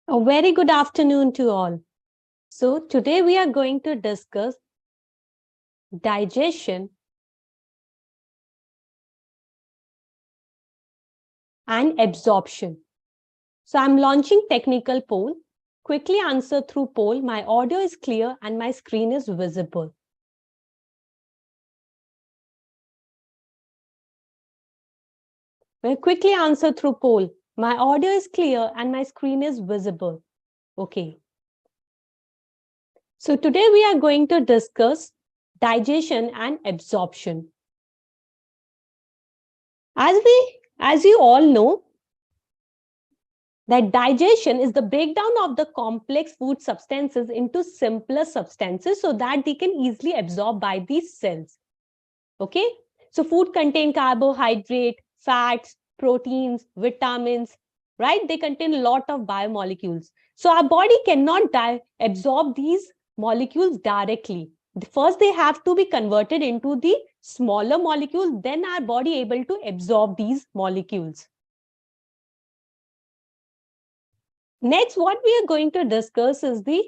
A very good afternoon to all. So today we are going to discuss digestion and absorption. So I'm launching technical poll. Quickly answer through poll. My audio is clear and my screen is visible. Well, quickly answer through poll. My audio is clear and my screen is visible. Okay. So today we are going to discuss digestion and absorption. As you all know, that digestion is the breakdown of the complex food substances into simpler substances so that they can easily absorb by these cells. Okay, so food contain carbohydrate, fats, proteins, vitamins, right? They contain a lot of biomolecules. So our body cannot absorb these molecules directly. First, they have to be converted into the smaller molecules, then our body able to absorb these molecules. Next, what we are going to discuss is the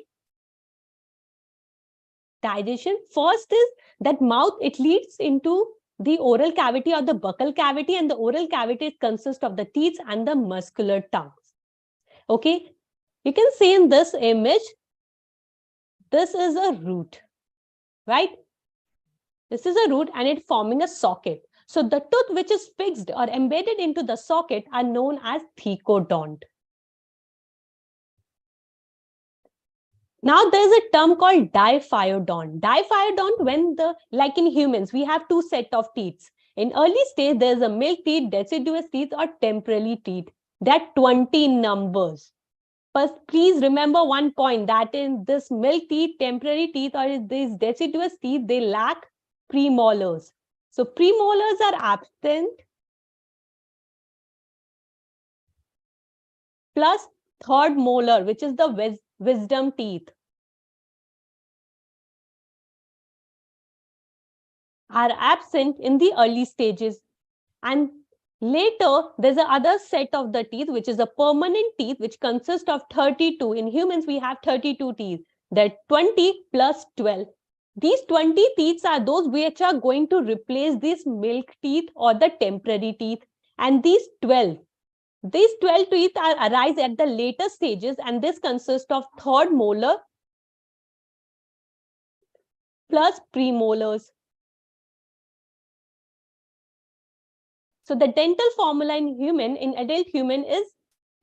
digestion. First is that mouth, it leads into the oral cavity or the buccal cavity, and the oral cavity consists of the teeth and the muscular tongues. Okay, you can see in this image, this is a root, right? This is a root and it forming a socket. So the tooth which is fixed or embedded into the socket are known as thecodont. Now there's a term called diphyodont. Diphyodont, like in humans, we have two sets of teeth. In early stage, there's a milk teeth, deciduous teeth, or temporary teeth. There are 20 numbers. But please remember one point, that in this milk teeth, temporary teeth, or these deciduous teeth, they lack premolars. So premolars are absent, plus third molar, which is the wisdom teeth, are absent in the early stages. And later, there's another set of the teeth, which is a permanent teeth, which consists of 32. In humans, we have 32 teeth. They're 20 plus 12. These 20 teeth are those which are going to replace these milk teeth or the temporary teeth. And these 12 teeth arise at the later stages, and this consists of third molar plus premolars. So the dental formula in adult human is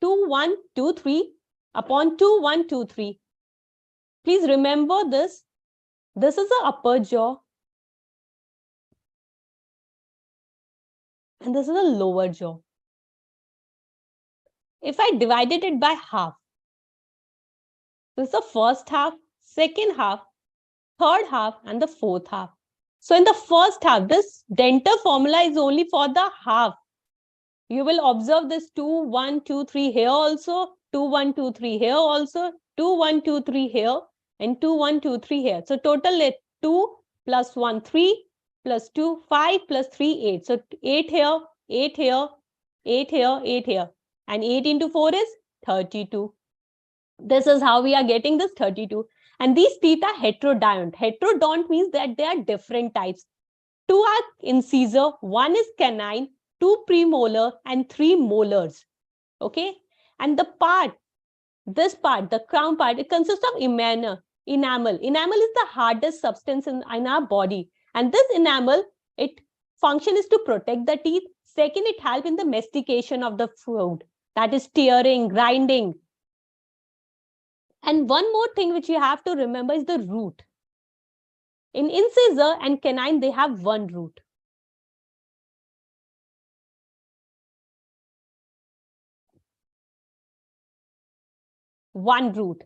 2123 upon 2123. Please remember this. This is the upper jaw. And this is the lower jaw. If I divided it by half, this is the first half, second half, third half, and the fourth half. So in the first half, this dental formula is only for the half. You will observe this 2, 1, 2, 3 here also, 2, 1, 2, 3 here also, 2, 1, 2, 3 here, and 2, 1, 2, 3 here. So total is 2 plus 1, 3, plus 2, 5, plus 3, 8. So 8 here, 8 here, 8 here, 8 here. And 8 into 4 is 32. This is how we are getting this 32. And these teeth are heterodont. Heterodont means that they are different types. 2 are incisor, 1 is canine, 2 premolar, and 3 molars. Okay? And this part, the crown part, it consists of enamel. Enamel is the hardest substance in our body. And this enamel, its function is to protect the teeth. Second, it helps in the mastication of the food. That is tearing, grinding. And one more thing which you have to remember is the root. In incisor and canine, they have one root. One root.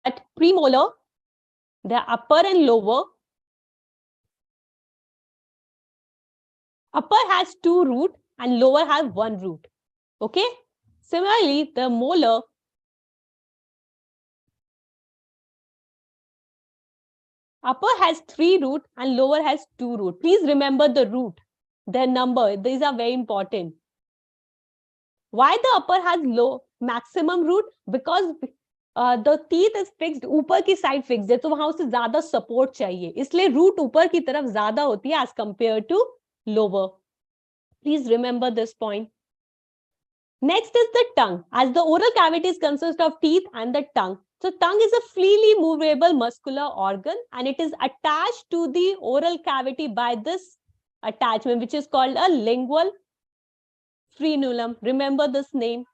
At premolar, the upper and lower. Upper has 2 root and lower has 1 root. Okay? Similarly, the molar, upper has 3 root and lower has 2 root. Please remember the root, their number. These are very important. Why the upper has maximum root? Because the teeth is fixed, ऊपर की side fixed है, तो वहां उसे ज्यादा support चाहिए, इसलिए root ऊपर की तरफ ज्यादा होती है as compared to lower. Please remember this point. Next is the tongue. As the oral cavities consist of teeth and the tongue. So tongue is a freely movable muscular organ and it is attached to the oral cavity by this attachment, which is called a lingual frenulum. Remember this name.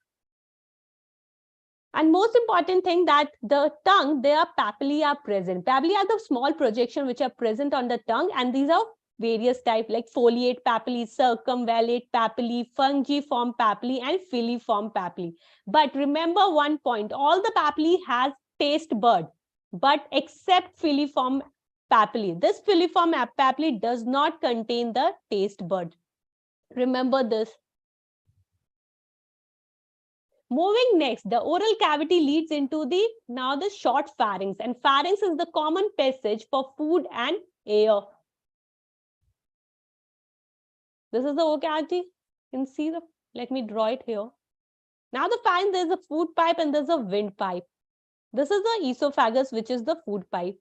And most important thing that the tongue, their papillae are present. Papillae are the small projection which are present on the tongue, and these are various types like foliate papillae, circumvallate papillae, fungiform papillae, and filiform papillae. But remember one point, all the papillae has taste bud, but except filiform papillae. This filiform papillae does not contain the taste bud. Remember this. Moving next, the oral cavity leads into the short pharynx, and pharynx is the common passage for food and air. This is the oral cavity. You can see the, let me draw it here. Now the pharynx, there's a food pipe and there's a windpipe. This is the esophagus, which is the food pipe.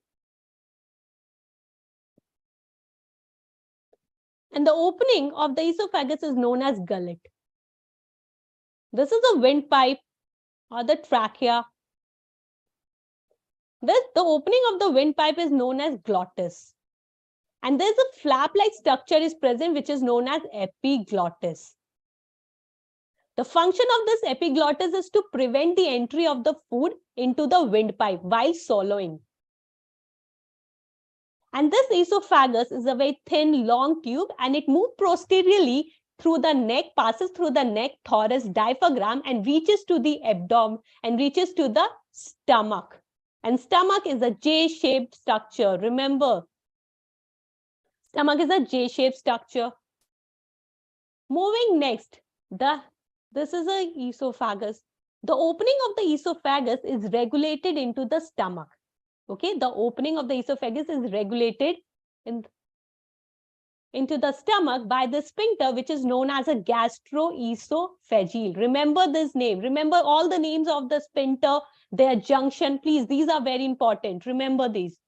And the opening of the esophagus is known as gullet. This is the windpipe or the trachea. The opening of the windpipe is known as glottis. And there's a flap-like structure is present, which is known as epiglottis. The function of this epiglottis is to prevent the entry of the food into the windpipe while swallowing. And this esophagus is a very thin, long tube, and it moves posteriorly through the neck, passes through the neck, thorax, diaphragm, and reaches to the abdomen and reaches to the stomach. And stomach is a J-shaped structure. Remember, stomach is a J-shaped structure. Moving next, this is a esophagus. The opening of the esophagus is regulated into the stomach. Okay, the opening of the esophagus is regulated into the stomach by the sphincter, which is known as a gastroesophageal. Remember this name. Remember all the names of the sphincter, their junction. Please, these are very important. Remember these.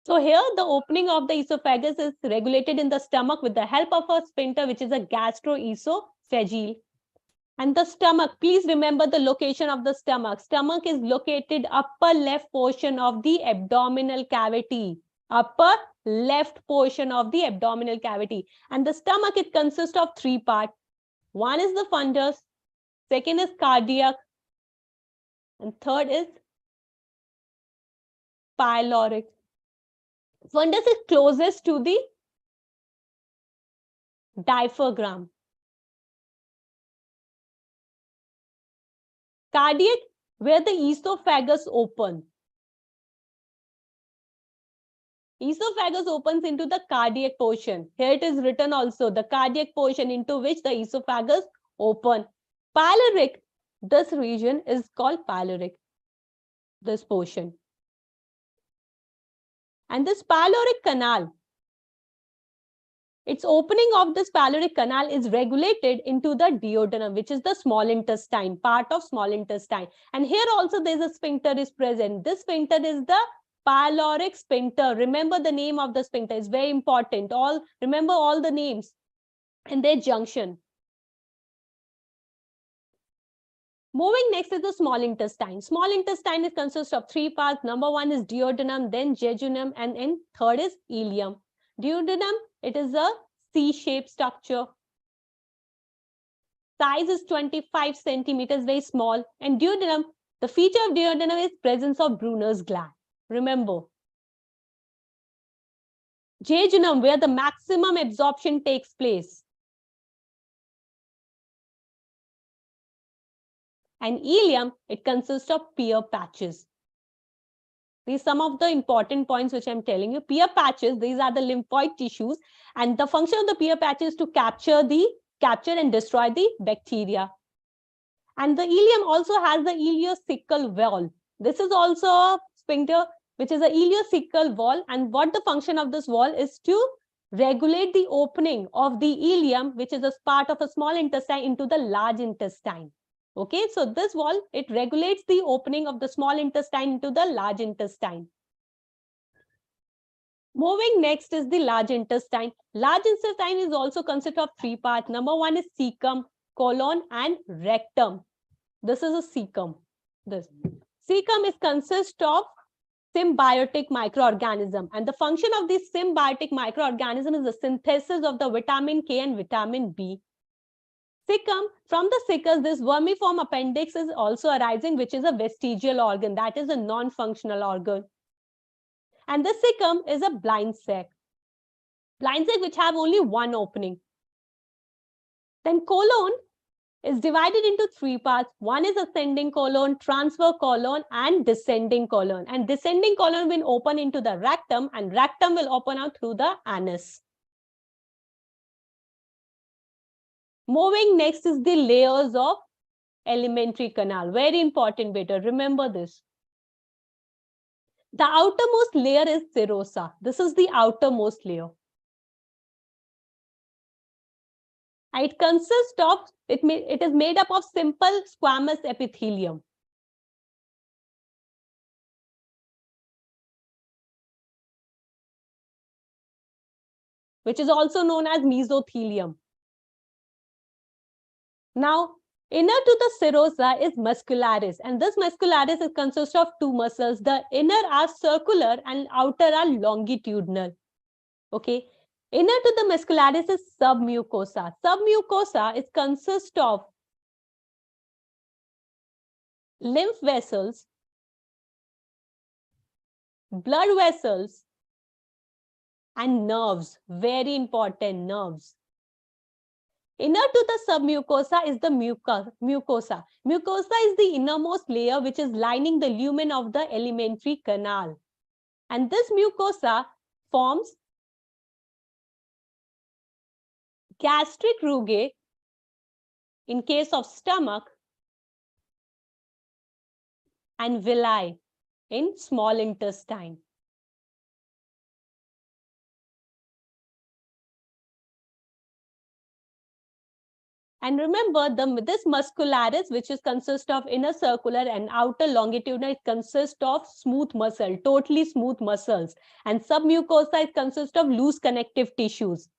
So here, the opening of the esophagus is regulated in the stomach with the help of a sphincter, which is a gastroesophageal. And the stomach, please remember the location of the stomach. Stomach is located upper left portion of the abdominal cavity. Upper left portion of the abdominal cavity. And the stomach, it consists of three parts. One is the fundus, second is cardiac, and third is pyloric. Fundus is closest to the diaphragm. Cardiac, where the esophagus opens. Esophagus opens into the cardiac portion. Here it is written also, the cardiac portion into which the esophagus open. Pyloric, this region is called pyloric, this portion. And this pyloric canal, its opening of this pyloric canal is regulated into the duodenum, which is the small intestine, part of small intestine. And here also there's a sphincter is present. This sphincter is the pyloric sphincter. Remember the name of the sphincter. It's very important. Remember all the names and their junction. Moving next is the small intestine. Small intestine consists of three parts. Number one is duodenum, then jejunum, and third is ileum. Duodenum, it is a C-shaped structure. Size is 25 centimeters, very small. And duodenum, the feature of duodenum is presence of Brunner's gland. Remember. Jejunum, where the maximum absorption takes place. And ileum, it consists of Pear patches. These are some of the important points which I'm telling you. Pear patches, these are the lymphoid tissues, and the function of the Pear patches is to capture and destroy the bacteria. And the ileum also has the ileocecal wall. This is also a sphincter, which is a ileocecal wall. And what the function of this wall is to regulate the opening of the ileum, which is a part of a small intestine, into the large intestine. Okay, so this wall, it regulates the opening of the small intestine into the large intestine. Moving next is the large intestine. Large intestine is also consist of three parts. Number one is cecum, colon, and rectum. This is a cecum. This cecum is consist of symbiotic microorganism, and the function of this symbiotic microorganism is the synthesis of the vitamin K and vitamin B. Cecum, from the cecus, this vermiform appendix is also arising, which is a vestigial organ, that is a non-functional organ. And the cecum is a blind sac which have only one opening. Then colon is divided into three parts. One is ascending colon, transverse colon, and descending colon. And descending colon will open into the rectum, and rectum will open out through the anus. Moving next is the layers of alimentary canal. Very important beta. Remember this. The outermost layer is serosa. This is the outermost layer. It consists of, it is made up of simple squamous epithelium. Which is also known as mesothelium. Now, inner to the serosa is muscularis, and this muscularis consists of two muscles. The inner are circular and outer are longitudinal. Okay. Inner to the muscularis is submucosa. Submucosa is consist of lymph vessels, blood vessels, and nerves. Very important, nerves. Inner to the submucosa is the mucosa. Mucosa is the innermost layer which is lining the lumen of the alimentary canal. And this mucosa forms gastric rugae in case of stomach and villi in small intestine. And remember, this muscularis, which is consist of inner circular and outer longitudinal, it consists of smooth muscle, totally smooth muscles. And submucosa, it consists of loose connective tissues.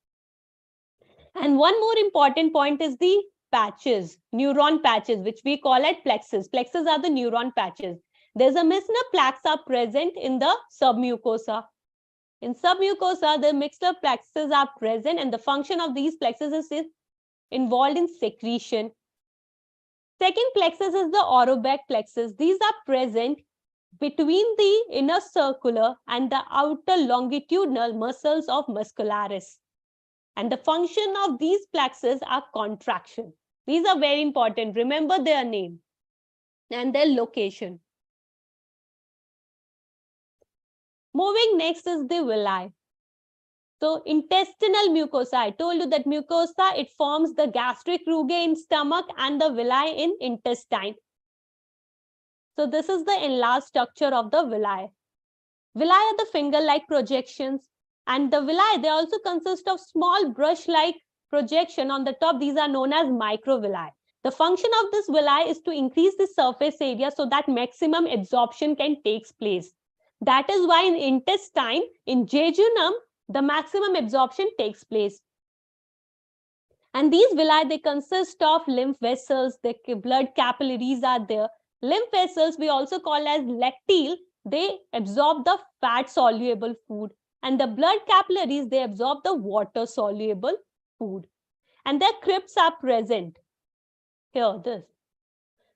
And one more important point is the patches, neuron patches, which we call it plexus. Plexus are the neuron patches. There's a mixture plaques are present in the submucosa. In submucosa, the mixture plexus are present, and the function of these plexus is involved in secretion. Second plexus is the orobec plexus. These are present between the inner circular and the outer longitudinal muscles of muscularis. And the function of these plexus are contraction. These are very important. Remember their name and their location. Moving next is the villi. So intestinal mucosa, I told you that mucosa, it forms the gastric rugae in stomach and the villi in intestine. So this is the enlarged structure of the villi. Villi are the finger-like projections, and the villi, they also consist of small brush-like projection on the top. These are known as microvilli. The function of this villi is to increase the surface area so that maximum absorption can take place. That is why in intestine, in jejunum, the maximum absorption takes place. And these villi, they consist of lymph vessels, the blood capillaries are there. Lymph vessels we also call as lacteal, they absorb the fat soluble food. And the blood capillaries, they absorb the water soluble food. And their crypts are present. Here, this.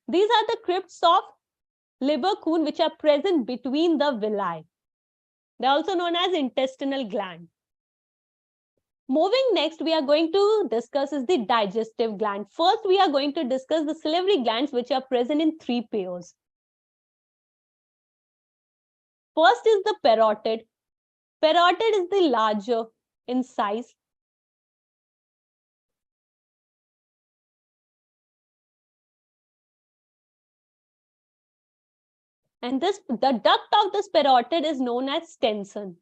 These are the crypts of liver coon which are present between the villi. They're also known as intestinal gland. Moving next, we are going to discuss is the digestive gland. First, we are going to discuss the salivary glands which are present in three pairs. First is the parotid. Parotid is the larger in size. And the duct of this parotid is known as stenson.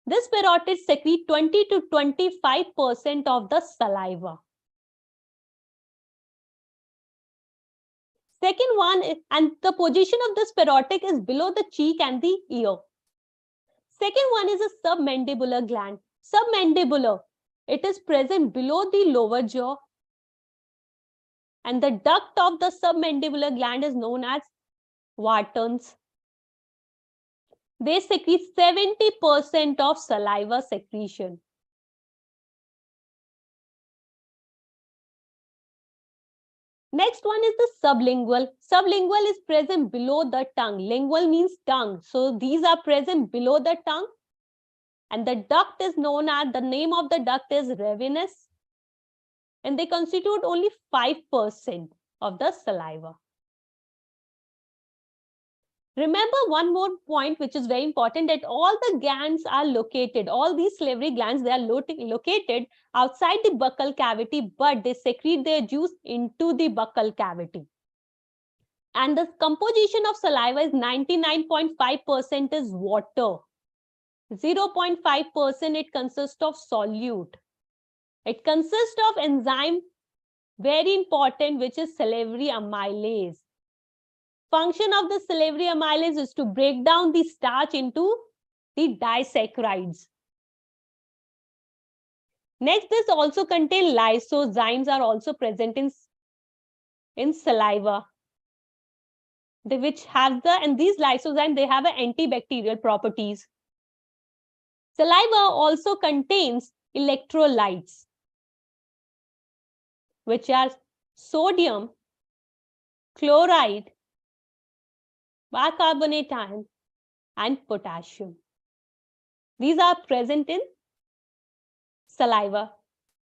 This parotid secrete 20 to 25% of the saliva. Second one is, and the position of this parotid is below the cheek and the ear. Second one is a submandibular gland. Submandibular, it is present below the lower jaw, and the duct of the submandibular gland is known as Wharton's. They secrete 70% of saliva secretion. Next one is the sublingual. Sublingual is present below the tongue. Lingual means tongue. So these are present below the tongue. And the duct is known as, the name of the duct is ravenous. And they constitute only 5% of the saliva. Remember one more point which is very important, that all the glands are located, all these salivary glands, they are located outside the buccal cavity, but they secrete their juice into the buccal cavity. And the composition of saliva is 99.5% is water. 0.5% it consists of solute. It consists of enzyme, very important, which is salivary amylase. Function of the salivary amylase is to break down the starch into the disaccharides. Next, this also contains lysozymes are also present in saliva. Which have and these lysozymes, they have antibacterial properties. Saliva also contains electrolytes, which are sodium, chloride, bicarbonate ion, and potassium. These are present in saliva.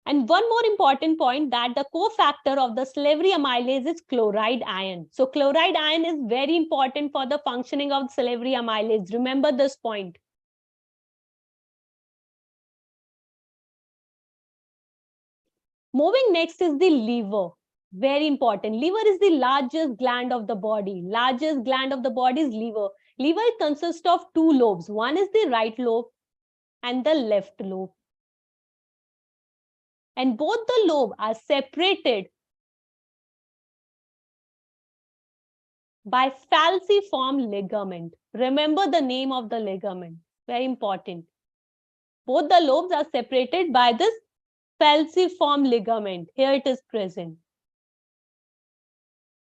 And one more important point, that the cofactor of the salivary amylase is chloride ion. So chloride ion is very important for the functioning of salivary amylase. Remember this point. Moving next is the liver. Very important. Liver is the largest gland of the body. Largest gland of the body is liver. Liver consists of two lobes. One is the right lobe and the left lobe. And both the lobes are separated by falciform ligament. Remember the name of the ligament. Very important. Both the lobes are separated by this falciform ligament. Here it is present,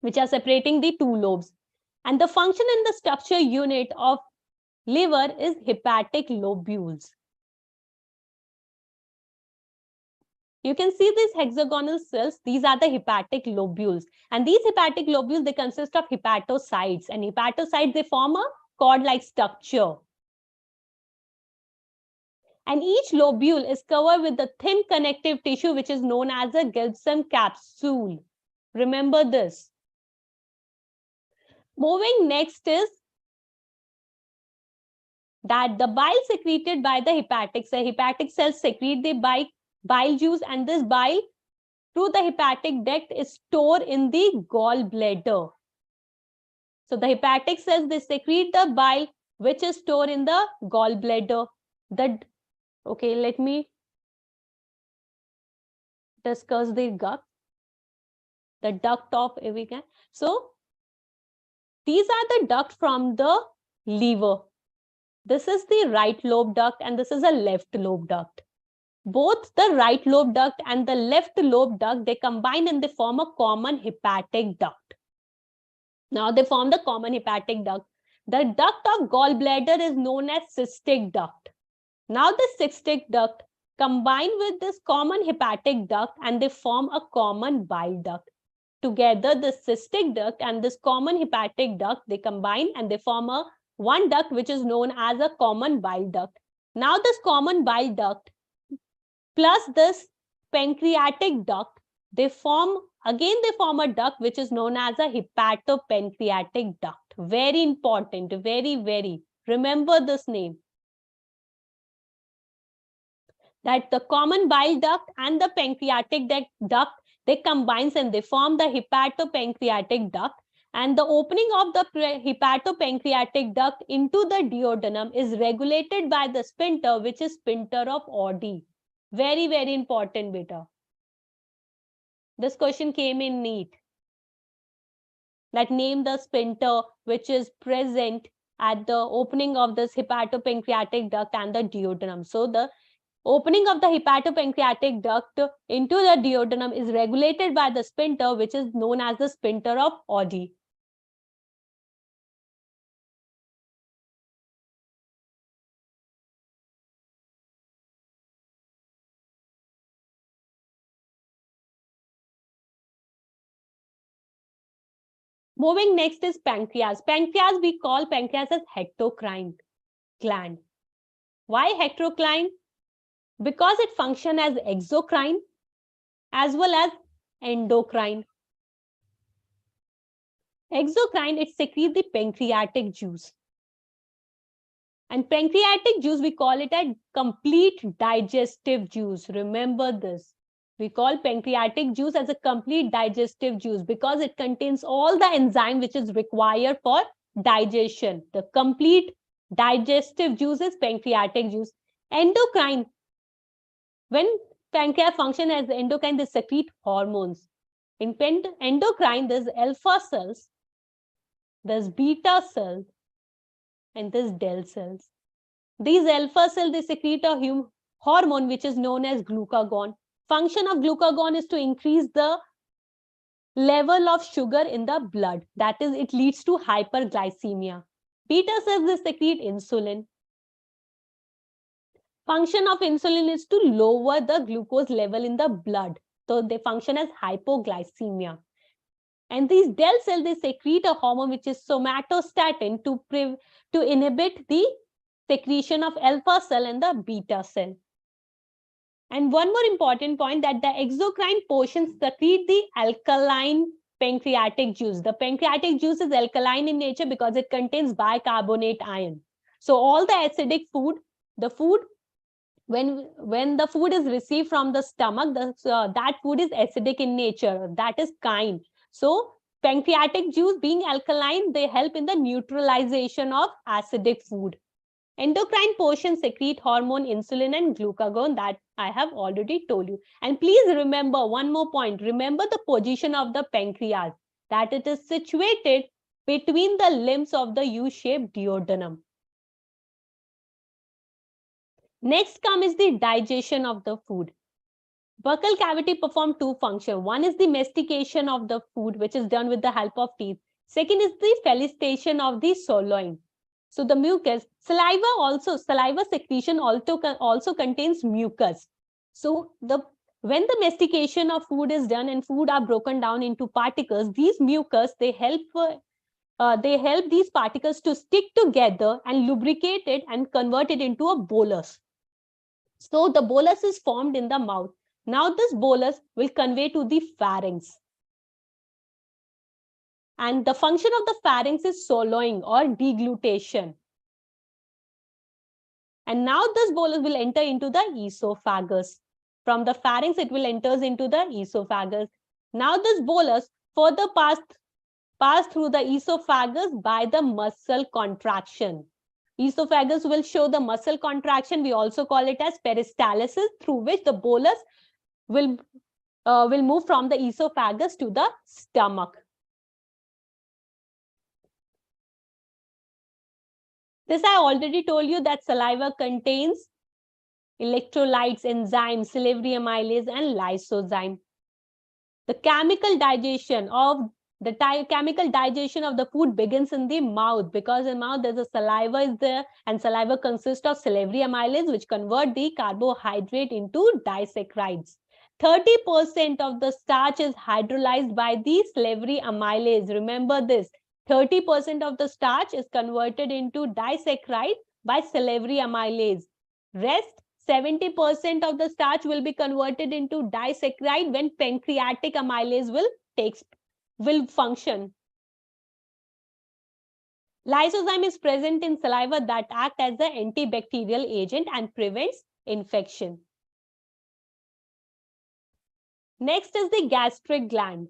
which are separating the two lobes. And the function in the structure unit of liver is hepatic lobules. You can see these hexagonal cells. These are the hepatic lobules. And these hepatic lobules, they consist of hepatocytes. And hepatocytes, they form a cord-like structure. And each lobule is covered with a thin connective tissue, which is known as a Gibson capsule. Remember this. Moving next is that the bile secreted by the hepatic cells secrete the bile juice, and this bile through the hepatic duct is stored in the gallbladder. So the hepatic cells, they secrete the bile which is stored in the gallbladder. Okay, let me discuss the duct. The duct of Evigan. So these are the duct from the liver. This is the right lobe duct and this is a left lobe duct. Both the right lobe duct and the left lobe duct, they combine and they form a common hepatic duct. Now they form the common hepatic duct. The duct of gallbladder is known as cystic duct. Now the cystic duct combine with this common hepatic duct and they form a common bile duct. Together, the cystic duct and this common hepatic duct, they combine and they form a one duct which is known as a common bile duct. Now this common bile duct plus this pancreatic duct, they form a duct which is known as a hepatopancreatic duct. Very important, very. Remember this name. That the common bile duct and the pancreatic duct, they combine and they form the hepatopancreatic duct. And the opening of the hepatopancreatic duct into the duodenum is regulated by the sphincter, which is sphincter of Oddi. Very, very important, beta. This question came in NEET. That name the sphincter which is present at the opening of this hepatopancreatic duct and the duodenum. So the opening of the hepatopancreatic duct into the duodenum is regulated by the sphincter, which is known as the sphincter of Oddi. Moving next is pancreas. Pancreas, we call pancreas as hectocrine gland. Why hectocrine? Because it functions as exocrine as well as endocrine. Exocrine, it secretes the pancreatic juice. And pancreatic juice, we call it a complete digestive juice. Remember this. We call pancreatic juice as a complete digestive juice because it contains all the enzyme which is required for digestion. The complete digestive juice is pancreatic juice. Endocrine. When pancreas function as endocrine, they secrete hormones. In endocrine, there's alpha cells, there's beta cells, and there's del cells. These alpha cells, they secrete a hormone which is known as glucagon. Function of glucagon is to increase the level of sugar in the blood. That is, it leads to hyperglycemia. Beta cells, they secrete insulin. Function of insulin is to lower the glucose level in the blood. So they function as hypoglycemia. And these del cells, they secrete a hormone which is somatostatin to inhibit the secretion of alpha cell and the beta cell. And one more important point, that the exocrine portions secrete the alkaline pancreatic juice. The pancreatic juice is alkaline in nature because it contains bicarbonate ion. So all the acidic food, when the food is received from the stomach, that food is acidic in nature. That is chyne. So pancreatic juice being alkaline, they help in the neutralization of acidic food. Endocrine portion secrete hormone, insulin, and glucagon that I have already told you. And please remember one more point. Remember the position of the pancreas, that it is situated between the limbs of the U-shaped duodenum. Next comes the digestion of the food. Buccal cavity performs two functions. One is the mastication of the food, which is done with the help of teeth. Second is the felistation of the soloin. So the mucus, saliva secretion also contains mucus. So when the mastication of food is done and food are broken down into particles, these mucus, they help these particles to stick together and lubricate it and convert it into a bolus. So the bolus is formed in the mouth. Now this bolus will convey to the pharynx. And the function of the pharynx is swallowing or deglutition. And now this bolus will enter into the esophagus. From the pharynx, it will enter into the esophagus. Now this bolus further pass through the esophagus by the muscle contraction. Esophagus will show the muscle contraction. We also call it as peristalsis, through which the bolus will move from the esophagus to the stomach. This I already told you that saliva contains electrolytes, enzymes, salivary amylase, and lysozyme. The chemical digestion of the food begins in the mouth, because in mouth there's a saliva is there, and saliva consists of salivary amylase, which convert the carbohydrate into disaccharides. 30% of the starch is hydrolyzed by the salivary amylase. Remember this. 30% of the starch is converted into disaccharide by salivary amylase. Rest 70% of the starch will be converted into disaccharide when pancreatic amylase will function. Lysozyme is present in saliva that act as the antibacterial agent and prevents infection. Next is the gastric gland.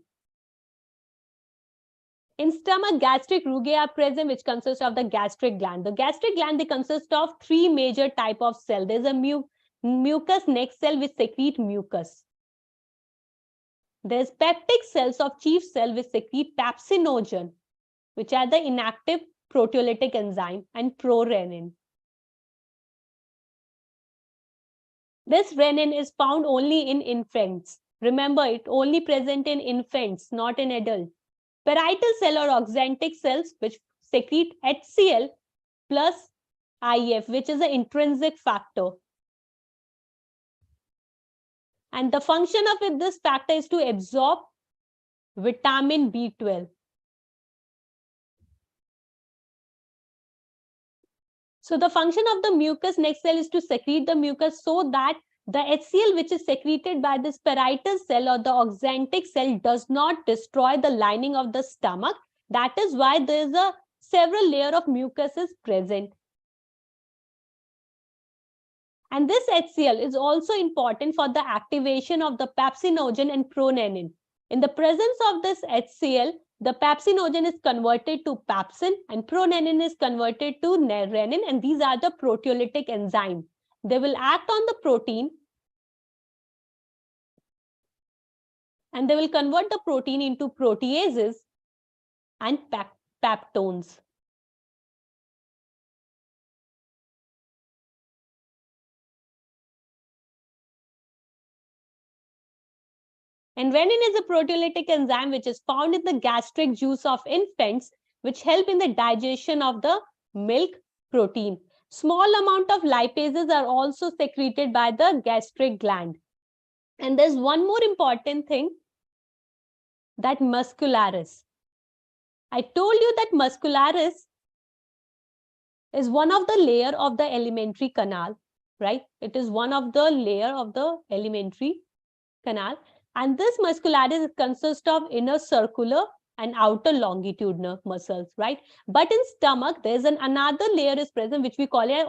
In stomach, gastric rugae are present, which consist of the gastric gland. The gastric gland, they consist of three major type of cell. There's a mucus neck cell which secrete mucus. There's peptic cells of chief cell which secrete pepsinogen, which are the inactive proteolytic enzyme, and prorenin. This renin is found only in infants. Remember, it only present in infants, not in adults. Parietal cell or oxantic cells which secrete HCl plus IF, which is an intrinsic factor. And the function of this factor is to absorb vitamin B12. So the function of the mucus neck cell is to secrete the mucus so that the HCl which is secreted by this parietal cell or the oxantic cell does not destroy the lining of the stomach. That is why there is a several layer of mucus is present. And this HCl is also important for the activation of the pepsinogen and prorenin. In the presence of this HCl, the pepsinogen is converted to pepsin and prorenin is converted to renin, and these are the proteolytic enzymes. They will act on the protein and they will convert the protein into proteases and peptones. And renin is a proteolytic enzyme which is found in the gastric juice of infants, which help in the digestion of the milk protein. Small amount of lipases are also secreted by the gastric gland. And there's one more important thing, that muscularis. I told you that muscularis is one of the layer of the alimentary canal, right? It is one of the layer of the alimentary canal. And this muscularis consists of inner circular and outer longitudinal muscles, right? But in stomach, there's another layer is present, which we call it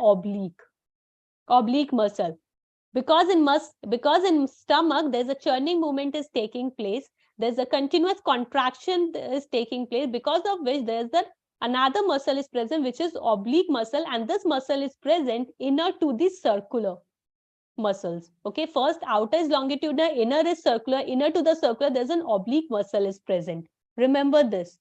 oblique muscle. Because in stomach, there's a churning movement is taking place. There's a continuous contraction is taking place, because of which there's another muscle is present, which is oblique muscle. And this muscle is present inner to the circular muscles. Okay, first outer is longitudinal, inner is circular. Inner to the circular, there's an oblique muscle is present. Remember this.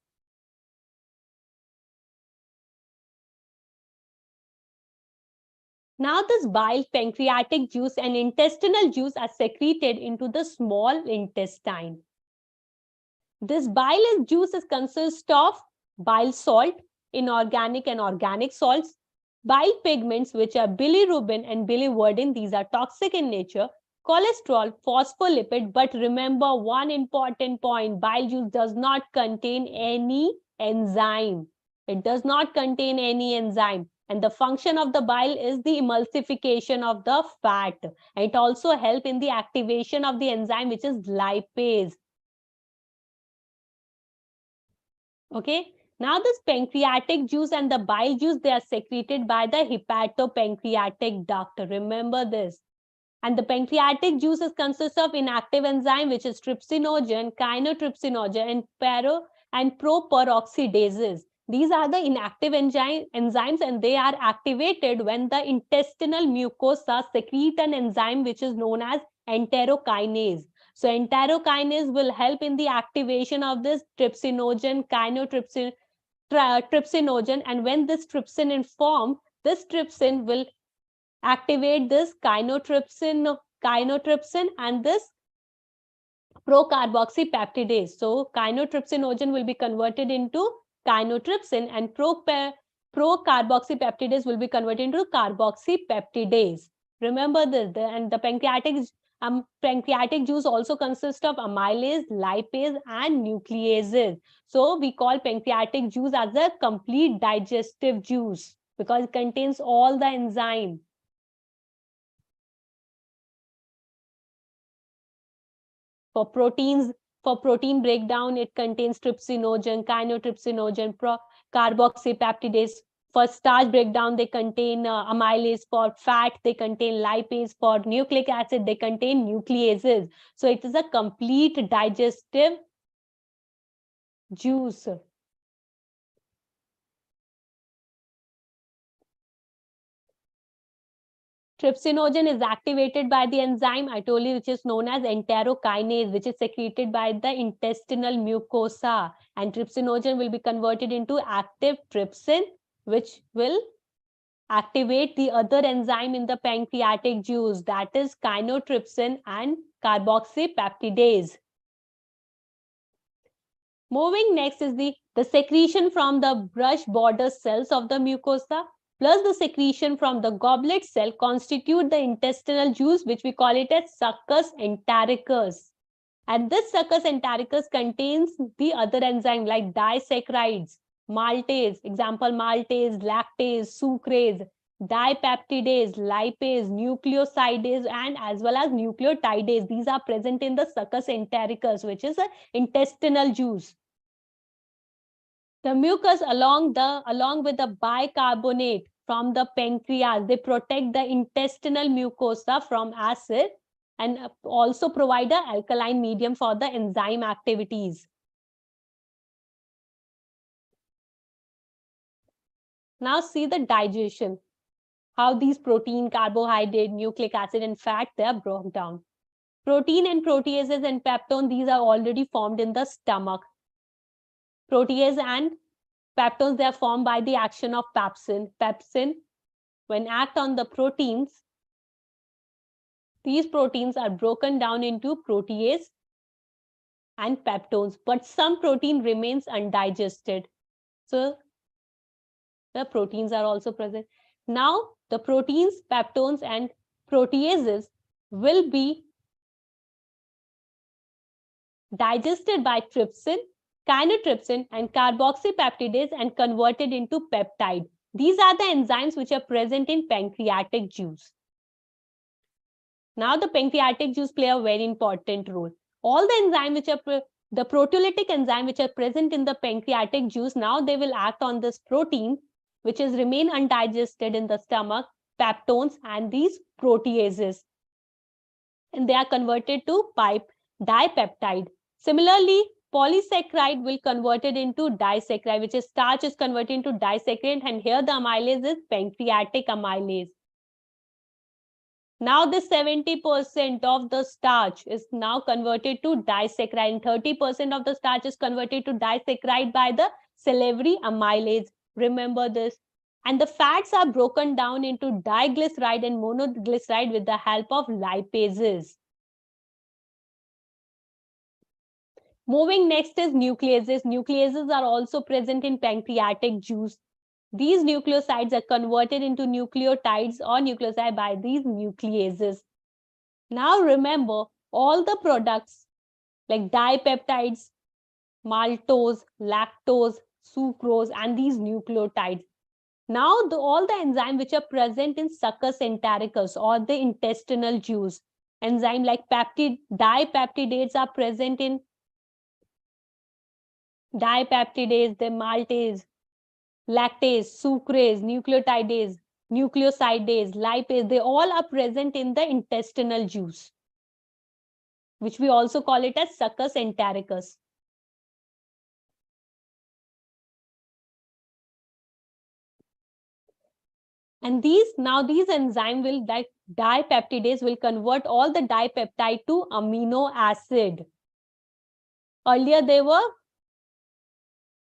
Now this bile, pancreatic juice and intestinal juice are secreted into the small intestine. This bile juice consists of bile salt, inorganic and organic salts, bile pigments, which are bilirubin and biliverdin. These are toxic in nature. Cholesterol, phospholipid. But remember one important point, bile juice does not contain any enzyme. It does not contain any enzyme. And the function of the bile is the emulsification of the fat. And it also helps in the activation of the enzyme, which is lipase. Okay. Now this pancreatic juice and the bile juice, they are secreted by the hepatopancreatic duct. Remember this. And the pancreatic juice consists of inactive enzyme, which is trypsinogen, chynotrypsinogen, and properoxidases. These are the inactive enzymes, and they are activated when the intestinal mucosa secrete an enzyme which is known as enterokinase. So enterokinase will help in the activation of this trypsinogen, trypsinogen, and when this trypsin is formed, this trypsin will activate this chynotrypsin and this procarboxypeptidase. So chynotrypsinogen will be converted into chynotrypsin and procarboxypeptidase will be converted into carboxypeptidase. Remember this. And the pancreatic juice also consists of amylase, lipase, and nucleases. So we call pancreatic juice as a complete digestive juice because it contains all the enzyme. For protein breakdown, it contains trypsinogen, chynotrypsinogen, carboxypeptidase. For starch breakdown, they contain amylase. For fat, they contain lipase. For nucleic acid, they contain nucleases. So it is a complete digestive juice. Trypsinogen is activated by the enzyme, I told you, which is known as enterokinase, which is secreted by the intestinal mucosa. And trypsinogen will be converted into active trypsin, which will activate the other enzyme in the pancreatic juice, that is chymotrypsin and carboxypeptidase. Moving next is the secretion from the brush border cells of the mucosa plus the secretion from the goblet cell constitute the intestinal juice, which we call it as succus entericus. And this succus entericus contains the other enzyme like disaccharides, maltase, example maltase, lactase, sucrase, dipeptidase, lipase, nucleosidase, and as well as nucleotidase. These are present in the succus entericus, which is an intestinal juice. The mucus along with the bicarbonate from the pancreas, they protect the intestinal mucosa from acid and also provide an alkaline medium for the enzyme activities. Now see the digestion, how these protein, carbohydrate, nucleic acid and fat, they are broken down. Protein and proteases and peptone, these are already formed in the stomach. Protease and peptones, they are formed by the action of pepsin. Pepsin, when act on the proteins, these proteins are broken down into protease and peptones, but some protein remains undigested. So the proteins are also present. Now the proteins, peptones and proteases will be digested by trypsin, chymotrypsin and carboxypeptidase and converted into peptide. These are the enzymes which are present in pancreatic juice. Now the pancreatic juice play a very important role. All the enzymes which are the proteolytic enzyme which are present in the pancreatic juice, now they will act on this protein which is remain undigested in the stomach, peptones and these proteases, and they are converted to dipeptide. Similarly, polysaccharide will convert it into disaccharide, which is starch is converted into disaccharide, and here the amylase is pancreatic amylase. Now this 70% of the starch is now converted to disaccharide, and 30% of the starch is converted to disaccharide by the salivary amylase. Remember this. And the fats are broken down into diglyceride and monoglyceride with the help of lipases. Moving next is nucleases. Nucleases are also present in pancreatic juice. These nucleosides are converted into nucleotides or nucleoside by these nucleases. Now remember, all the products like dipeptides, maltose, lactose, sucrose, and these nucleotides. Now all the enzymes which are present in succus entericus or the intestinal juice, enzyme like dipeptidates are present in dipeptidase, the maltase, lactase, sucrase, nucleotidase, nucleosidase, lipase, they all are present in the intestinal juice, which we also call it as succus entericus. And these enzyme will, dipeptidase will convert all the dipeptide to amino acid. Earlier they were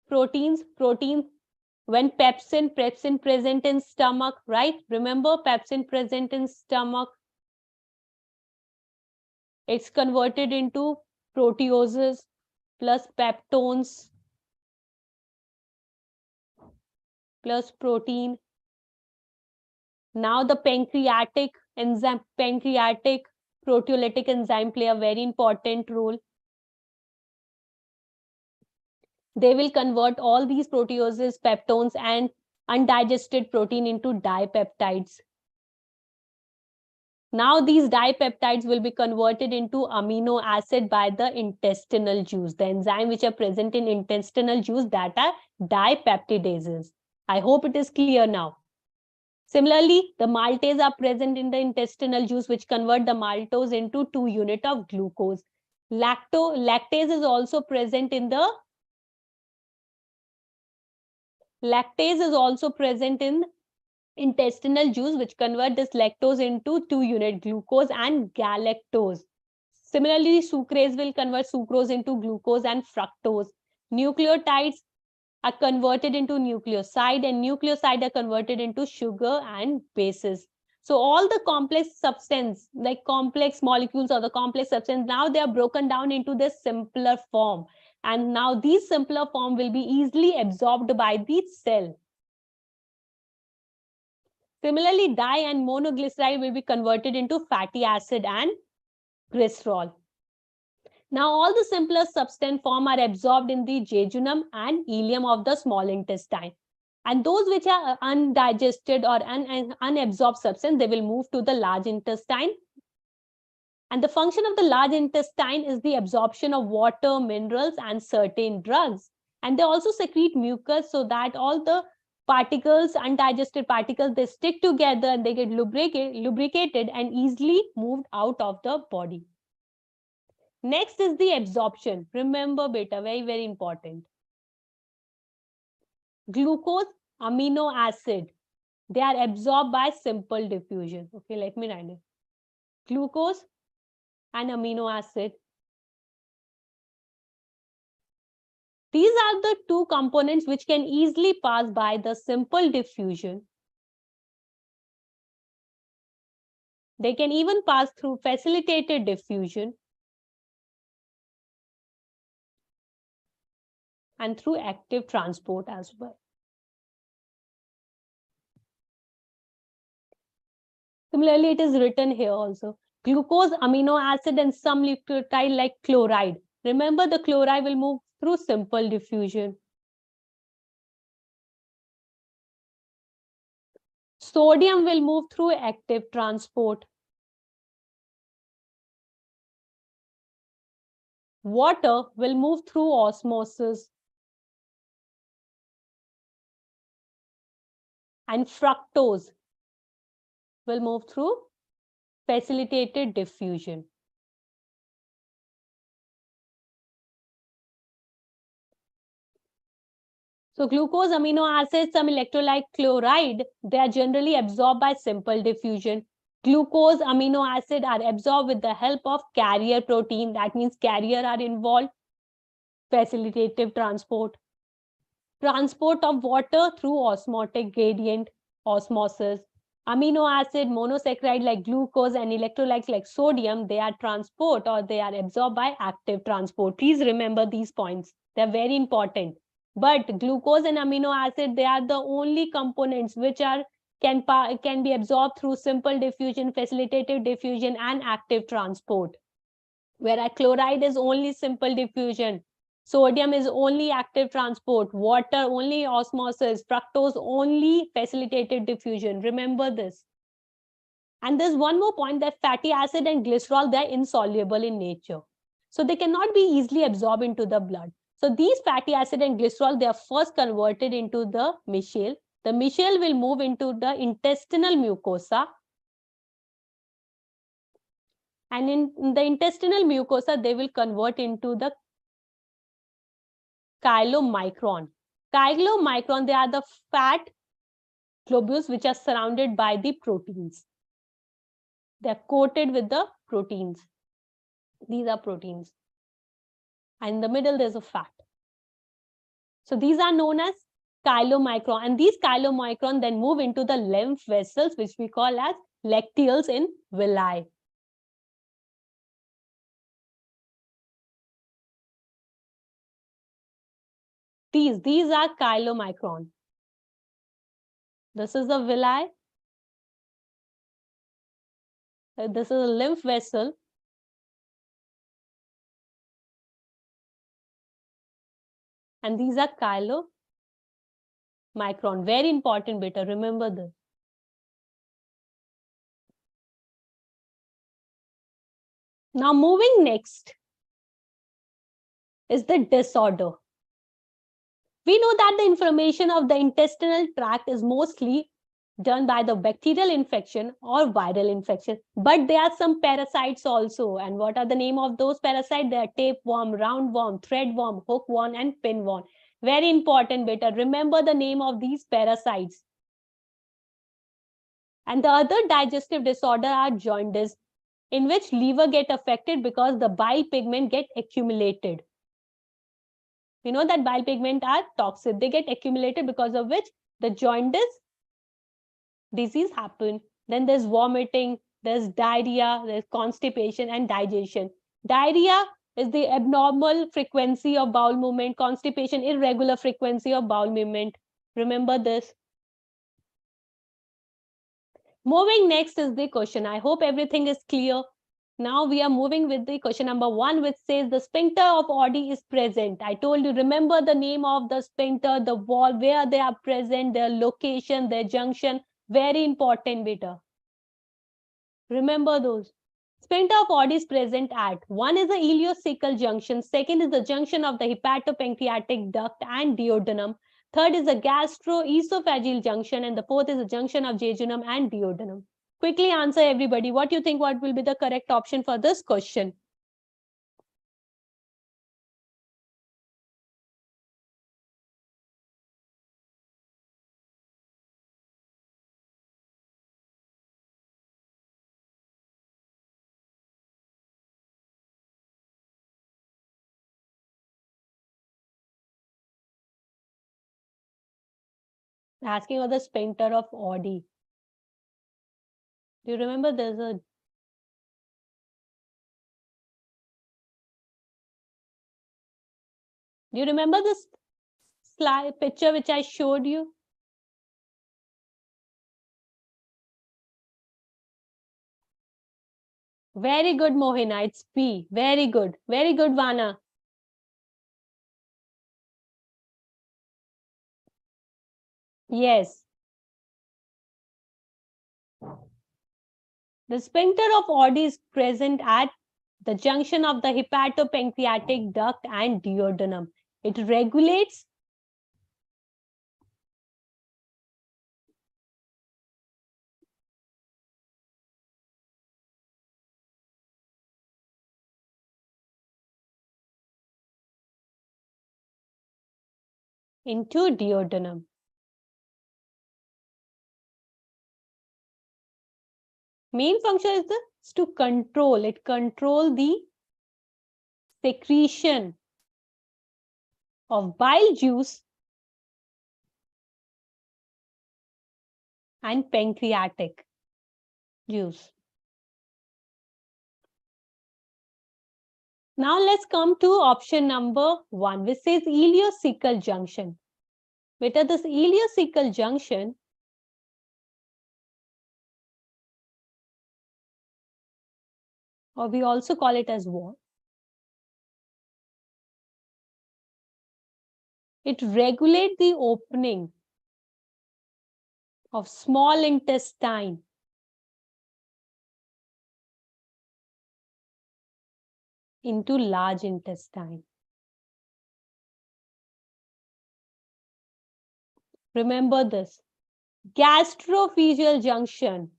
proteins, when pepsin present in stomach, right? Remember pepsin present in stomach, it's converted into proteoses plus peptones plus protein. Now the pancreatic enzyme, pancreatic proteolytic enzyme play a very important role. They will convert all these proteoses, peptones and undigested protein into dipeptides. Now these dipeptides will be converted into amino acid by the intestinal juice. The enzyme which are present in intestinal juice, that are dipeptidases. I hope it is clear now. Similarly, the maltase are present in the intestinal juice, which convert the maltose into 2 units of glucose. Lactase is also present in the intestinal juice, which convert this lactose into 2-unit glucose and galactose. Similarly, sucrase will convert sucrose into glucose and fructose. Nucleotides are converted into nucleoside, and nucleoside are converted into sugar and bases. So all the complex substance, like complex molecules or the complex substance, now they are broken down into this simpler form. And now these simpler form will be easily absorbed by the cell. Similarly, di and monoglyceride will be converted into fatty acid and glycerol. Now, all the simpler substance form are absorbed in the jejunum and ileum of the small intestine. And those which are undigested or unabsorbed substance, they will move to the large intestine. And the function of the large intestine is the absorption of water, minerals, and certain drugs. And they also secrete mucus so that all the particles, undigested particles, they stick together and they get lubricated and easily moved out of the body. Next is the absorption. Remember, beta, very, very important. Glucose, amino acid, they are absorbed by simple diffusion. Okay, let me write it. Glucose and amino acid. These are the two components which can easily pass by the simple diffusion. They can even pass through facilitated diffusion and through active transport as well. Similarly, it is written here also. Glucose, amino acid, and some nucleotide like chloride. Remember, the chloride will move through simple diffusion. Sodium will move through active transport. Water will move through osmosis. And fructose will move through facilitated diffusion. So glucose, amino acids, some electrolyte chloride, they are generally absorbed by simple diffusion. Glucose, amino acid are absorbed with the help of carrier protein. That means carrier are involved. Facilitative transport. Transport of water through osmotic gradient, osmosis. Amino acid, monosaccharide like glucose and electrolytes like sodium, they are transport or they are absorbed by active transport. Please remember these points. They're very important. But glucose and amino acid, they are the only components which are can be absorbed through simple diffusion, facilitative diffusion, and active transport. Whereas chloride is only simple diffusion. Sodium is only active transport, water only osmosis, fructose only facilitated diffusion. Remember this. And there's one more point, that fatty acid and glycerol, they're insoluble in nature. So they cannot be easily absorbed into the blood. So these fatty acid and glycerol, they are first converted into the micelle. The micelle will move into the intestinal mucosa. And in the intestinal mucosa, they will convert into the chylomicron. Chylomicron, they are the fat globules which are surrounded by the proteins. They are coated with the proteins. These are proteins. And in the middle, there's a fat. So these are known as chylomicron. And these chylomicron then move into the lymph vessels, which we call as lacteals in villi. These are chylomicron. This is the villi. This is a lymph vessel. And these are chylomicron. Very important, beta. Remember this. Now moving next is the disorder. We know that the inflammation of the intestinal tract is mostly done by the bacterial infection or viral infection, but there are some parasites also. And what are the name of those parasites? They are tapeworm, roundworm, threadworm, hookworm, and pinworm. Very important, beta. Remember the name of these parasites. And the other digestive disorder are jaundice, in which liver get affected because the bile pigment get accumulated. You know that bile pigment are toxic. They get accumulated, because of which the jaundice disease happen. Then there's vomiting, there's diarrhea, there's constipation and digestion. Diarrhea is the abnormal frequency of bowel movement. Constipation, irregular frequency of bowel movement. Remember this. Moving next is the question. I hope everything is clear. Now we are moving with the question number 1, which says the sphincter of Oddi is present. I told you, remember the name of the sphincter, the wall, where they are present, their location, their junction. Very important, beta. Remember those. Sphincter of Oddi is present at, 1 is the ileocecal junction, 2nd is the junction of the hepatopancreatic duct and duodenum, 3rd is the gastroesophageal junction, and the 4th is the junction of jejunum and duodenum. Quickly answer, everybody. What do you think? What will be the correct option for this question? Asking about the sphincter of Oddi. Do you remember there's a... Do you remember this slide picture which I showed you? Very good, Mohina. It's P. Very good. Very good, Vana. Yes. The sphincter of Oddi is present at the junction of the hepatopancreatic duct and duodenum. It regulates into duodenum. Main function is to control. It controls the secretion of bile juice and pancreatic juice. Now let's come to option number 1, which says ileocecal junction. Beta, this ileocecal junction or we also call it as what? It regulates the opening of small intestine into large intestine. Remember this. Gastrophageal junction.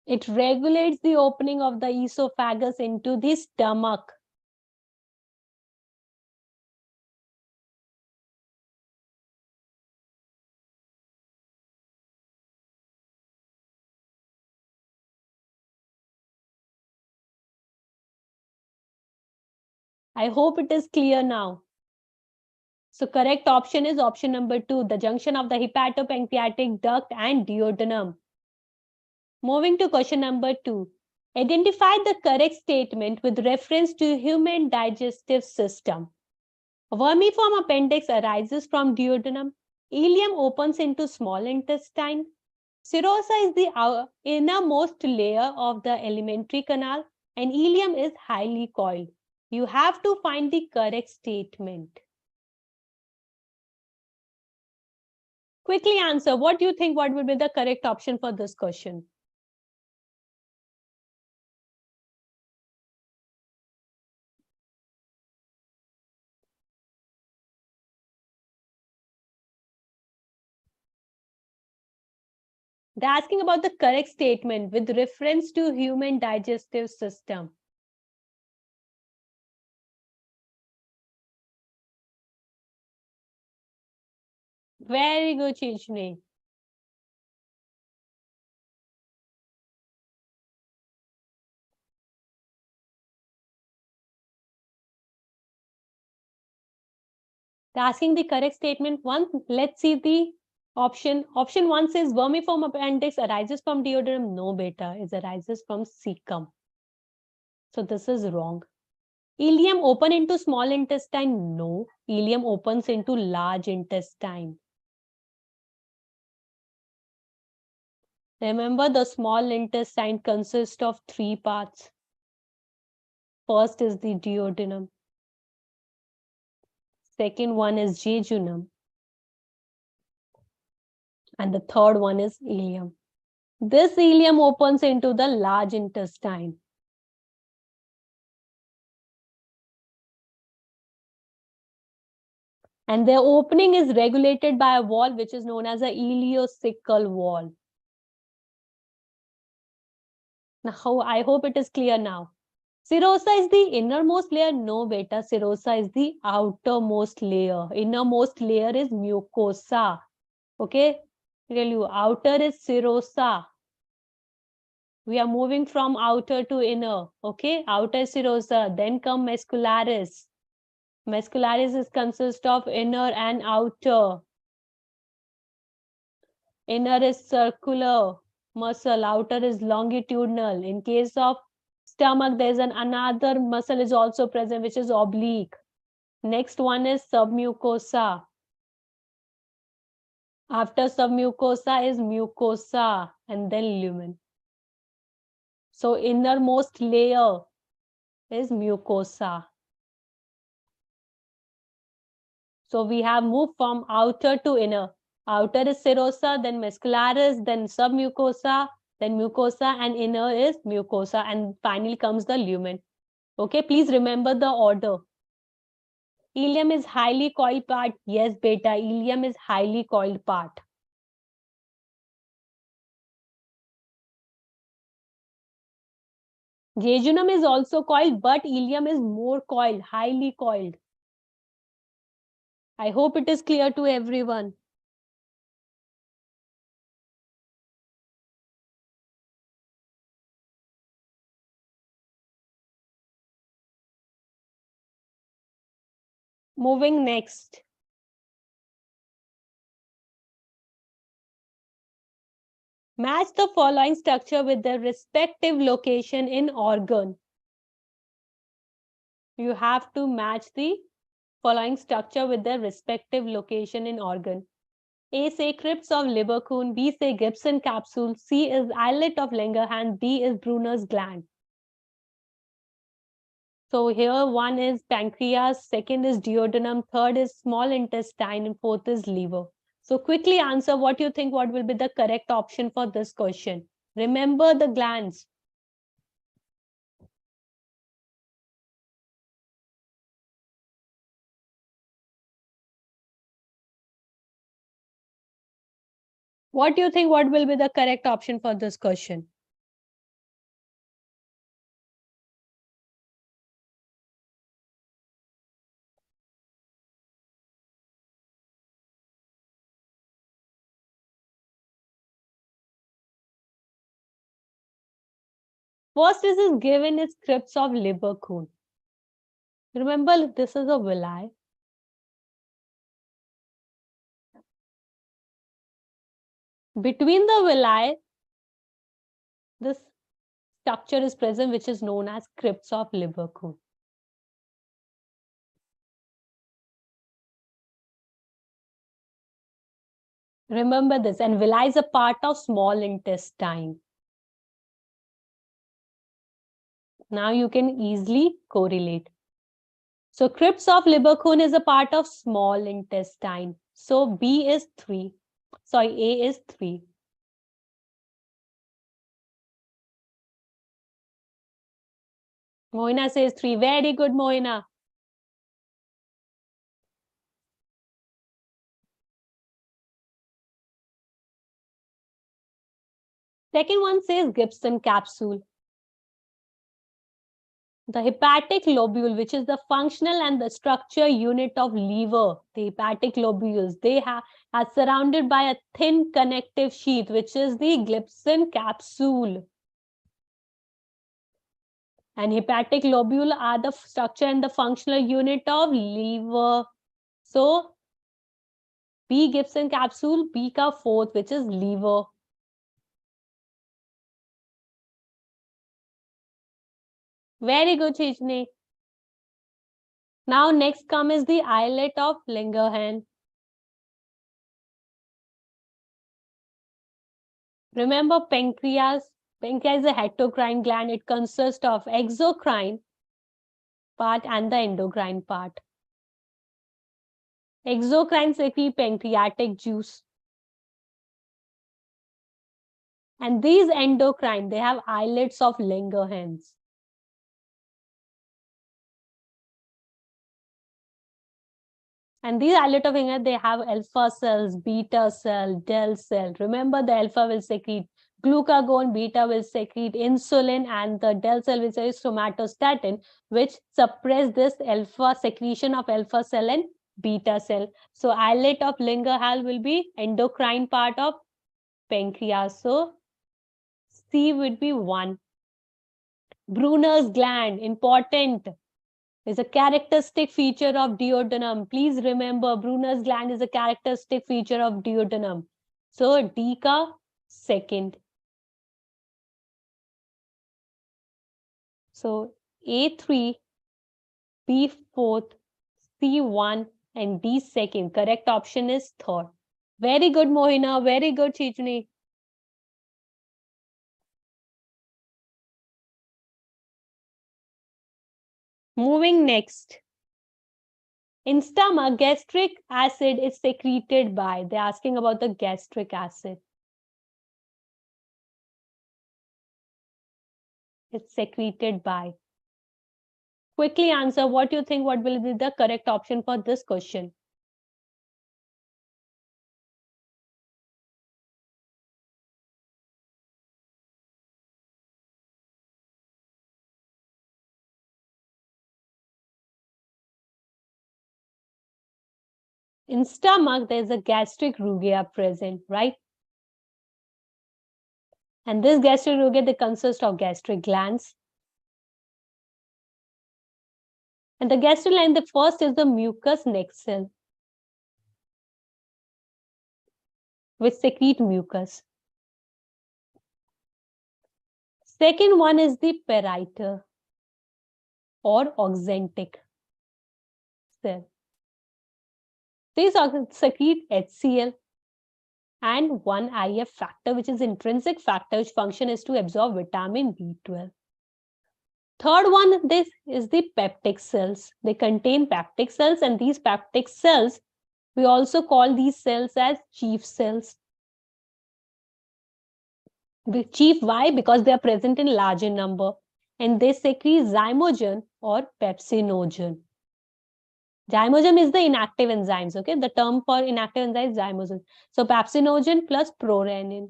It regulates the opening of the esophagus into the stomach. I hope it is clear now. So correct option is option number 2, the junction of the hepatopancreatic duct and duodenum. Moving to question number 2. Identify the correct statement with reference to human digestive system. A vermiform appendix arises from duodenum. Ileum opens into small intestine. Serosa is the innermost layer of the alimentary canal, and ileum is highly coiled. You have to find the correct statement. Quickly answer. What do you think? What would be the correct option for this question? They're asking about the correct statement with reference to human digestive system. Very good, Chichni. Asking the correct statement one. Let's see the option. Option one says vermiform appendix arises from duodenum. No, beta, it arises from cecum. So this is wrong. Ileum open into small intestine? No, ileum opens into large intestine. Remember, the small intestine consists of 3 parts. First is the duodenum. Second one is jejunum. And the third one is ileum. This ileum opens into the large intestine. And their opening is regulated by a wall which is known as a ileocecal wall. Now, I hope it is clear now. Serosa is the innermost layer. No, beta, serosa is the outermost layer. Innermost layer is mucosa. Okay, tell you, outer is serosa. We are moving from outer to inner. Okay, outer is serosa. Then come muscularis. Muscularis is consist of inner and outer. Inner is circular muscle, outer is longitudinal. In case of stomach, there is another muscle is also present, which is oblique. Next one is submucosa. After submucosa is mucosa and then lumen. So innermost layer is mucosa. So we have moved from outer to inner. Outer is serosa, then muscularis, then submucosa, then mucosa, and inner is mucosa, and finally comes the lumen. Okay, please remember the order. Ileum is highly coiled part. Yes, beta, ileum is highly coiled part. Jejunum is also coiled, but ileum is more coiled, highly coiled. I hope it is clear to everyone. Moving next. Match the following structure with their respective location in organ. You have to match the following structure with their respective location in organ. A say crypts of Lieberkuhn, B say Gibson capsule, C is islet of Langerhans, D is Brunner's gland. So here one is pancreas, second is duodenum, third is small intestine, and fourth is liver. So quickly answer what you think what will be the correct option for this question. Remember the glands. What do you think what will be the correct option for this question? First is given is crypts of Lieberkuhn. Remember, this is a villi. Between the villi, this structure is present, which is known as crypts of Lieberkuhn. Remember this, and villi is a part of small intestine. Now you can easily correlate. So crypts of Lieberkuhn is a part of small intestine. So B is 3. Sorry, A is 3. Moina says 3. Very good, Moina. Second one says Gibson capsule. The hepatic lobule, which is the functional and the structure unit of liver, the hepatic lobules, they are surrounded by a thin connective sheath, which is the glipsin capsule. And hepatic lobule are the structure and the functional unit of liver. So, B glipsin capsule, B ka fourth, which is liver. Very good, Chijni. Now, next come is the islet of Langerhans. Remember pancreas. Pancreas is a hepatocrine gland. It consists of exocrine part and the endocrine part. Exocrine secrete pancreatic juice. And these endocrine, they have islets of Langerhans. And these islet of Langerhans, they have alpha cells, beta cell, del cell. Remember, the alpha will secrete glucagon, beta will secrete insulin, and the del cell will secrete somatostatin, which suppress this alpha secretion of alpha cell and beta cell. So islet of Langerhans will be endocrine part of pancreas. So C would be 1. Brunner's gland, important, is a characteristic feature of duodenum. Please remember, Brunner's gland is a characteristic feature of duodenum. So D ka second. So A3, B fourth, C 1, and D second. Correct option is third. Very good, Mohina. Very good, Chichni. Moving next. In stomach, gastric acid is secreted by. They're asking about the gastric acid. It's secreted by. Quickly answer what you think what will be the correct option for this question. In stomach, there's a gastric rugia present, right? And this gastric rugia, they consist of gastric glands. And the gastric gland, the first is the mucus neck cell, which secrete mucus. Second one is the parietal or oxyntic cell. These secrete HCl and one IF factor, which is intrinsic factor, which function is to absorb vitamin B12. Third one, this is the peptic cells. They contain peptic cells, and these peptic cells, we also call these cells as chief cells. The chief, why? Because they are present in larger number, and they secrete zymogen or pepsinogen. Zymogen is the inactive enzymes, okay? The term for inactive enzyme is zymogen. So pepsinogen plus prorenin.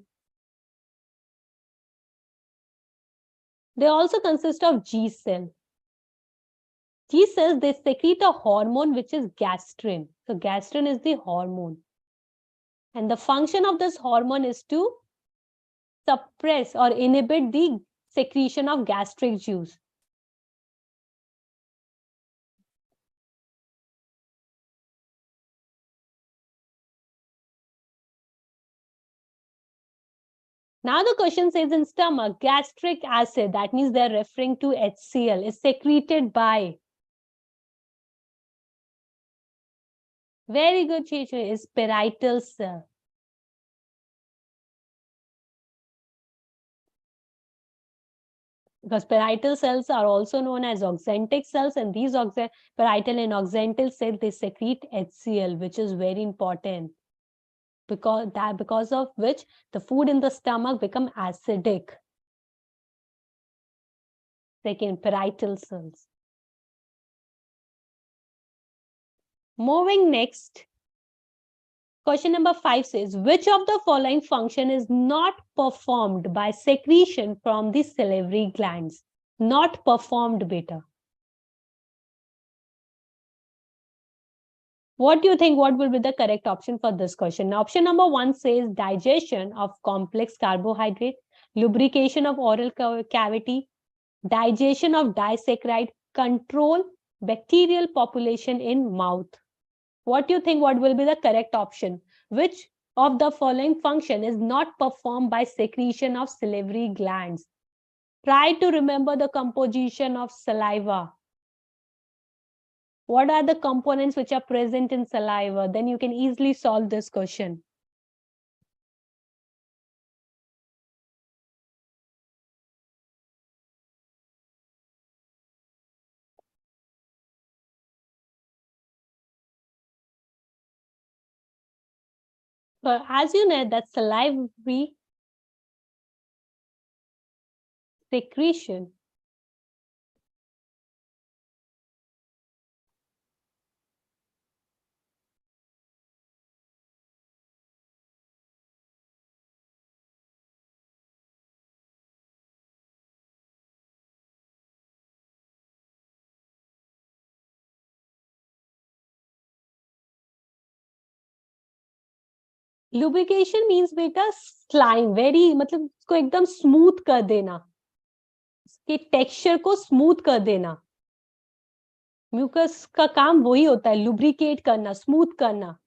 They also consist of G cell. G cells, they secrete a hormone which is gastrin. So gastrin is the hormone. And the function of this hormone is to suppress or inhibit the secretion of gastric juice. Now the question says in stomach, gastric acid, that means they're referring to HCl, is secreted by. Very good, Chichu, is parietal cell. Because parietal cells are also known as oxyntic cells, and these parietal and oxyntic cells, they secrete HCl, which is very important. Because of which the food in the stomach become acidic. Second, parietal cells. Moving next, question number 5 says, which of the following function is not performed by secretion from the salivary glands? Not performed, beta. What do you think? What will be the correct option for this question? Now, option number 1 says digestion of complex carbohydrate, lubrication of oral cavity, digestion of disaccharide, control bacterial population in mouth. What do you think? What will be the correct option? Which of the following function is not performed by secretion of salivary glands? Try to remember the composition of saliva. What are the components which are present in saliva? Then you can easily solve this question. But as you know, that salivary secretion lubrication means बेटा slime very मतलब उसको एकदम smooth कर देना, उसके texture को smooth कर देना. म्यूकस का काम वही होता है, लुब्रिकेट करना, स्मूथ करना.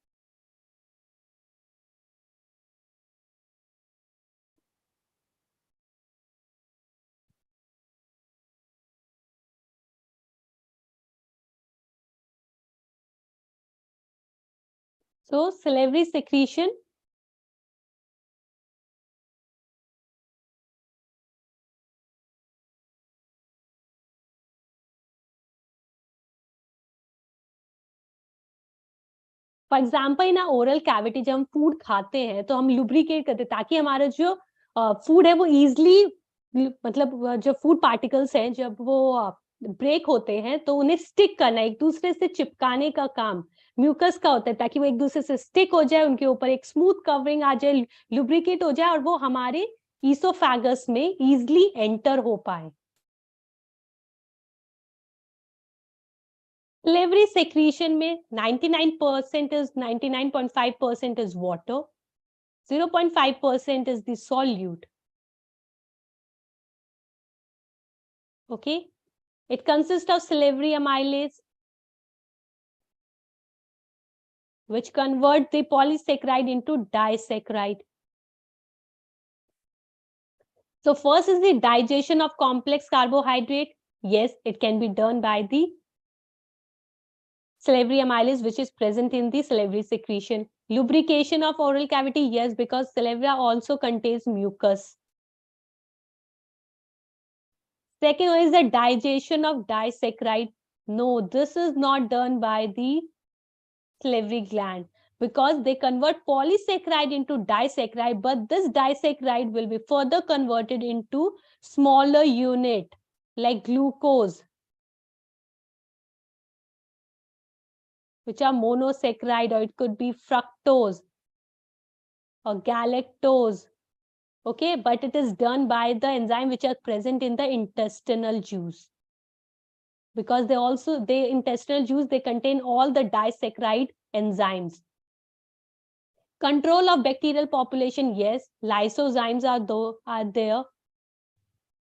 So salivary secretion for example in oral cavity जब हम फूड खाते हैं तो हम लुब्रिकेट करते हैं ताकि हमारा जो फूड है वो इजिली मतलब जो फूड पार्टिकल्स हैं जब वो ब्रेक होते हैं तो उन्हें स्टिक करना, एक दूसरे से चिपकाने का काम म्यूकस का होता है ताकि वो एक दूसरे से स्टिक हो जाए, उनके ऊपर एक स्मूथ कवरिंग आ जाए, लुब्रिकेट हो जाए और वो हमारे ईसोफेगस में इजिली एंटर हो पाए. Salivary secretion में 99% is 99.5% is water, 0.5% is the solute. Okay, it consists of salivary amylase, which convert the polysaccharide into disaccharide. So first is the digestion of complex carbohydrate. Yes, it can be done by the salivary amylase, which is present in the salivary secretion. Lubrication of oral cavity, yes, because salivary also contains mucus. Second one is the digestion of disaccharide. No, this is not done by the salivary gland because they convert polysaccharide into disaccharide, but this disaccharide will be further converted into smaller unit like glucose, which are monosaccharide, or it could be fructose or galactose. Okay, but it is done by the enzyme which are present in the intestinal juice. Because the intestinal juice, they contain all the disaccharide enzymes. Control of bacterial population, yes, lysozymes are there,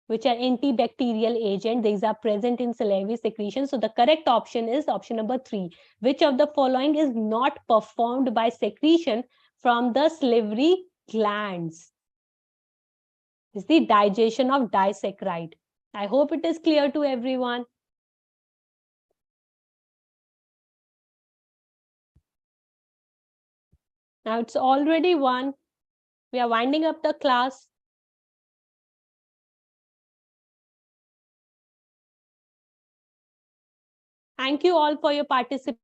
which are antibacterial agent. These are present in salivary secretion. So the correct option is option number 3. Which of the following is not performed by secretion from the salivary glands? Is the digestion of disaccharide. I hope it is clear to everyone. Now it's already 1. We are winding up the class. Thank you all for your participation.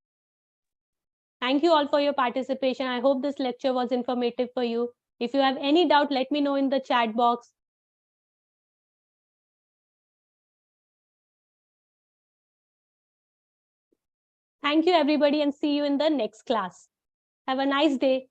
Thank you all for your participation. I hope this lecture was informative for you. If you have any doubt, let me know in the chat box. Thank you, everybody, and see you in the next class. Have a nice day.